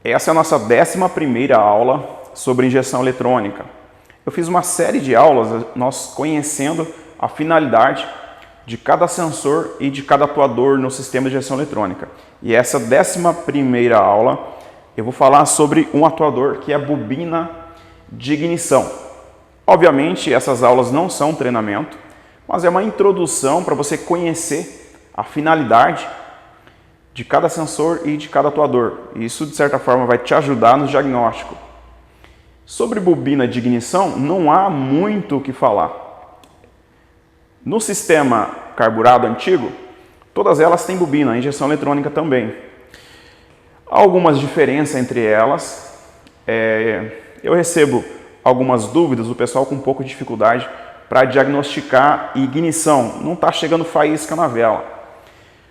Essa é a nossa 11ª aula sobre injeção eletrônica. Eu fiz uma série de aulas, nós conhecendo a finalidade de cada sensor e de cada atuador no sistema de injeção eletrônica. E essa 11ª aula eu vou falar sobre um atuador que é a bobina de ignição. Obviamente essas aulas não são treinamento, mas é uma introdução para você conhecer a finalidade de cada sensor e de cada atuador. Isso, de certa forma, vai te ajudar no diagnóstico. Sobre bobina de ignição, não há muito o que falar. No sistema carburado antigo, todas elas têm bobina, a injeção eletrônica também. Há algumas diferenças entre elas. Eu recebo algumas dúvidas, o pessoal com um pouco de dificuldade para diagnosticar ignição. Não está chegando faísca na vela.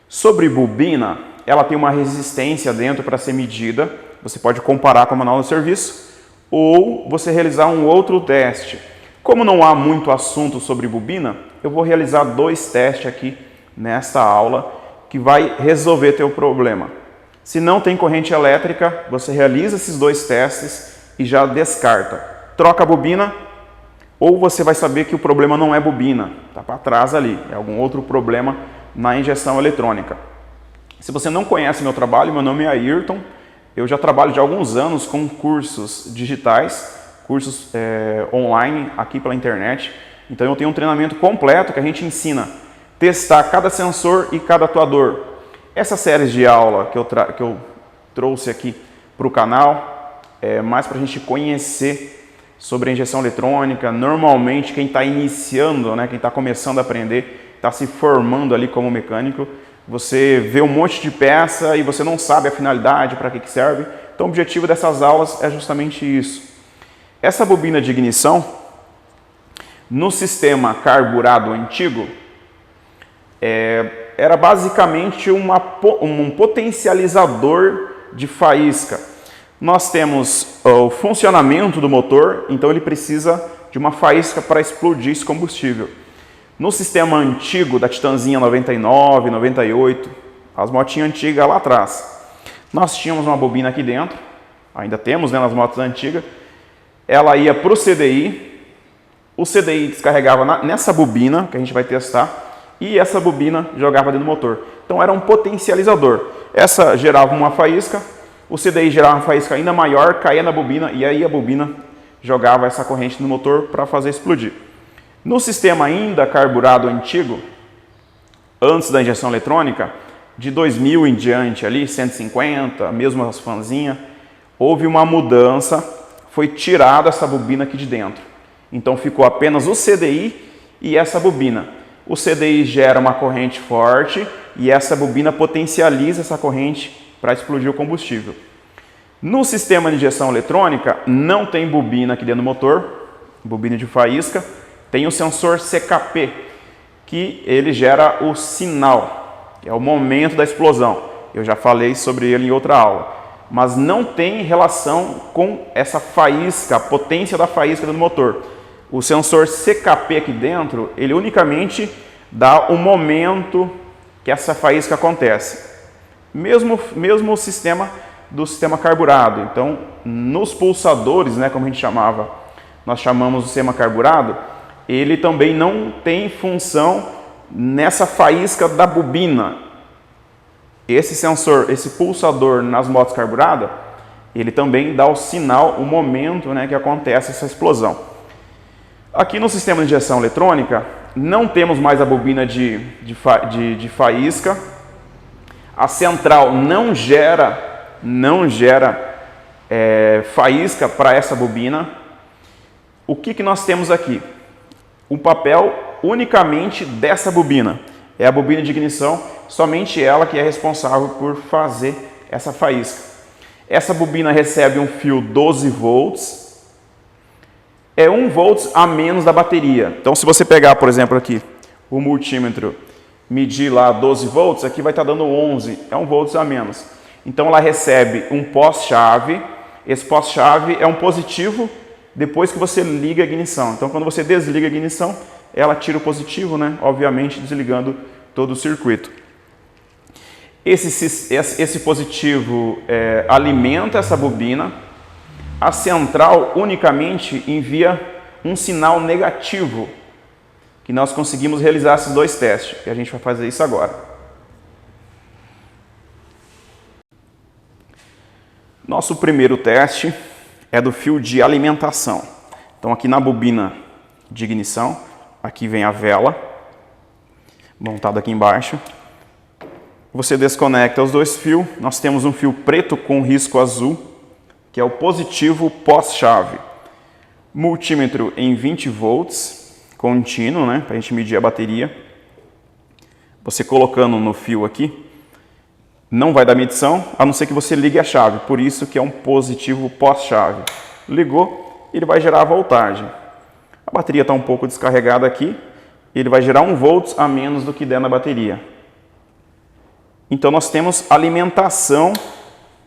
Sobre bobina, ela tem uma resistência dentro para ser medida. Você pode comparar com a manual de serviço ou você realizar um outro teste. Como não há muito assunto sobre bobina, eu vou realizar 2 testes aqui nesta aula que vai resolver teu problema. Se não tem corrente elétrica, você realiza esses 2 testes e já descarta. Troca a bobina ou você vai saber que o problema não é bobina, está para trás ali, é algum outro problema na injeção eletrônica. Se você não conhece meu trabalho, meu nome é Ayrton, eu já trabalho de alguns anos com cursos digitais, cursos online aqui pela internet, então eu tenho um treinamento completo que a gente ensina a testar cada sensor e cada atuador. Essa série de aula que eu trouxe aqui para o canal é mais para a gente conhecer sobre a injeção eletrônica. Normalmente quem está iniciando, quem está começando a aprender, está se formando ali como mecânico, você vê um monte de peça e você não sabe a finalidade, para que serve. Então o objetivo dessas aulas é justamente isso. Essa bobina de ignição, no sistema carburado antigo, era basicamente um potencializador de faísca. Nós temos o funcionamento do motor, então ele precisa de uma faísca para explodir esse combustível. No sistema antigo da Titanzinha 99, 98, as motinhas antigas lá atrás, nós tínhamos uma bobina aqui dentro, ainda temos nas motos antigas, ela ia para o CDI, o CDI descarregava nessa bobina que a gente vai testar e essa bobina jogava dentro do motor. Então era um potencializador. Essa gerava uma faísca, o CDI gerava uma faísca ainda maior, caía na bobina e aí a bobina jogava essa corrente no motor para fazer explodir. No sistema ainda carburado antigo, antes da injeção eletrônica, de 2000 em diante ali, 150, mesmo as fanzinhas, houve uma mudança, foi tirada essa bobina aqui de dentro. Então ficou apenas o CDI e essa bobina. O CDI gera uma corrente forte e essa bobina potencializa essa corrente para explodir o combustível. No sistema de injeção eletrônica, não tem bobina aqui dentro do motor, bobina de faísca, tem o sensor CKP, que ele gera o sinal, que é o momento da explosão. Eu já falei sobre ele em outra aula, mas não tem relação com essa faísca, a potência da faísca do motor. O sensor CKP aqui dentro, ele unicamente dá o momento que essa faísca acontece. Mesmo o sistema do sistema carburado. Então, nos pulsadores, como a gente chamava, nós chamamos o sistema carburado, ele também não tem função nessa faísca da bobina. Esse sensor, esse pulsador nas motos carburadas, ele também dá o sinal, o momento que acontece essa explosão. Aqui no sistema de injeção eletrônica, não temos mais a bobina de faísca. A central não gera faísca para essa bobina. O que nós temos aqui? Um papel unicamente dessa bobina. É a bobina de ignição, somente ela que é responsável por fazer essa faísca. Essa bobina recebe um fio 12 volts, é 1 volts a menos da bateria. Então se você pegar, por exemplo, aqui o multímetro, medir lá 12 volts, aqui vai estar dando 11, é 1 volts a menos. Então ela recebe um pós-chave, esse pós-chave é um positivo depois que você liga a ignição. Então quando você desliga a ignição, ela tira o positivo, obviamente desligando todo o circuito. Esse positivo alimenta essa bobina. A central unicamente envia um sinal negativo, que nós conseguimos realizar esses dois testes, e a gente vai fazer isso agora. Nosso primeiro teste é do fio de alimentação. Então aqui na bobina de ignição, aqui vem a vela, montada aqui embaixo. Você desconecta os dois fios, nós temos um fio preto com risco azul, que é o positivo pós-chave. Multímetro em 20 volts, contínuo, né, para a gente medir a bateria. Você colocando no fio aqui, não vai dar medição, a não ser que você ligue a chave, por isso que é um positivo pós-chave. Ligou, ele vai gerar a voltagem. A bateria está um pouco descarregada aqui, ele vai gerar 1 volts a menos do que der na bateria. Então nós temos alimentação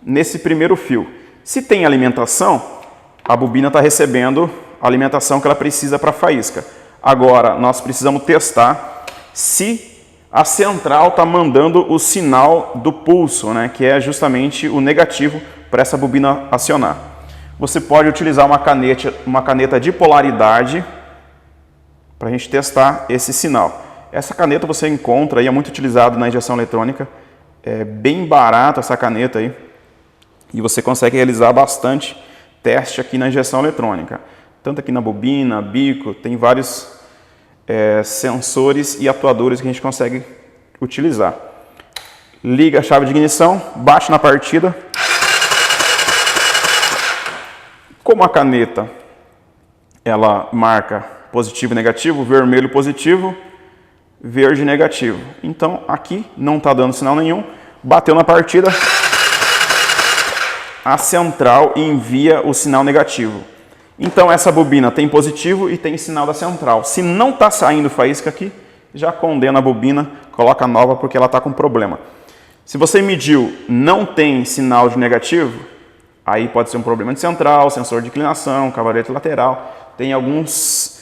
nesse primeiro fio. Se tem alimentação, a bobina está recebendo a alimentação que ela precisa para a faísca. Agora, nós precisamos testar se a central está mandando o sinal do pulso, né, que é justamente o negativo para essa bobina acionar. Você pode utilizar uma caneta de polaridade para a gente testar esse sinal. Essa caneta você encontra e é muito utilizada na injeção eletrônica. É bem barata essa caneta aí. E você consegue realizar bastante teste aqui na injeção eletrônica. Tanto aqui na bobina, bico, tem vários sensores e atuadores que a gente consegue utilizar. Liga a chave de ignição, bate na partida. Como a caneta ela marca positivo e negativo, vermelho positivo, verde negativo. Então aqui não está dando sinal nenhum, bateu na partida, a central envia o sinal negativo. Então essa bobina tem positivo e tem sinal da central. Se não está saindo faísca aqui, já condena a bobina, coloca nova porque ela está com problema. Se você mediu, não tem sinal de negativo, aí pode ser um problema de central, sensor de inclinação, cavalete lateral. Tem alguns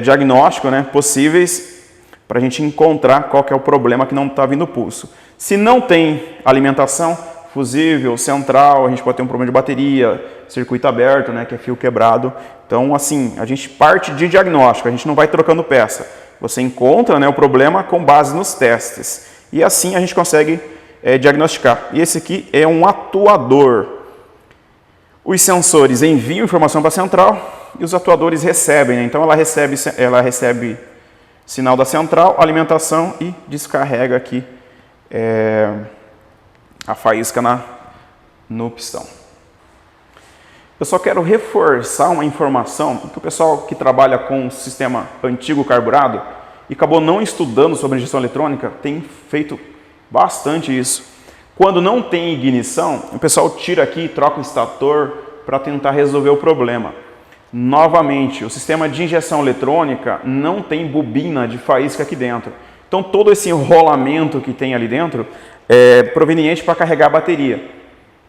diagnósticos, né, possíveis para a gente encontrar qual que é o problema que não está vindo pulso. Se não tem alimentação, fusível, central, a gente pode ter um problema de bateria, circuito aberto, né, que é fio quebrado. Então, assim, a gente parte de diagnóstico, a gente não vai trocando peça. Você encontra, né, o problema com base nos testes. E assim a gente consegue diagnosticar. E esse aqui é um atuador. Os sensores enviam informação para a central e os atuadores recebem, né? Então ela recebe sinal da central, alimentação e descarrega aqui a faísca no pistão. Eu só quero reforçar uma informação que o pessoal que trabalha com o sistema antigo carburado e acabou não estudando sobre injeção eletrônica tem feito bastante isso. Quando não tem ignição, o pessoal tira aqui e troca o estator para tentar resolver o problema. Novamente, o sistema de injeção eletrônica não tem bobina de faísca aqui dentro. Então todo esse enrolamento que tem ali dentro é proveniente para carregar a bateria.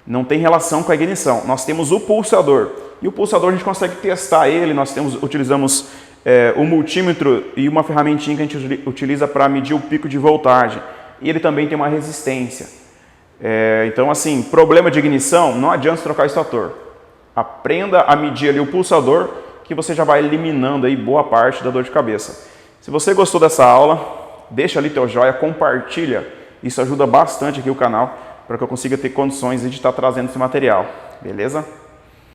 Não tem relação com a ignição. Nós temos o pulsador. E o pulsador a gente consegue testar ele. Nós utilizamos o multímetro e uma ferramentinha que a gente utiliza para medir o pico de voltagem. E ele também tem uma resistência. Então, assim, problema de ignição, não adianta trocar o estator. Aprenda a medir ali o pulsador, que você já vai eliminando aí boa parte da dor de cabeça. Se você gostou dessa aula, deixa ali teu joinha, compartilha. Isso ajuda bastante aqui o canal, para que eu consiga ter condições de estar trazendo esse material. Beleza?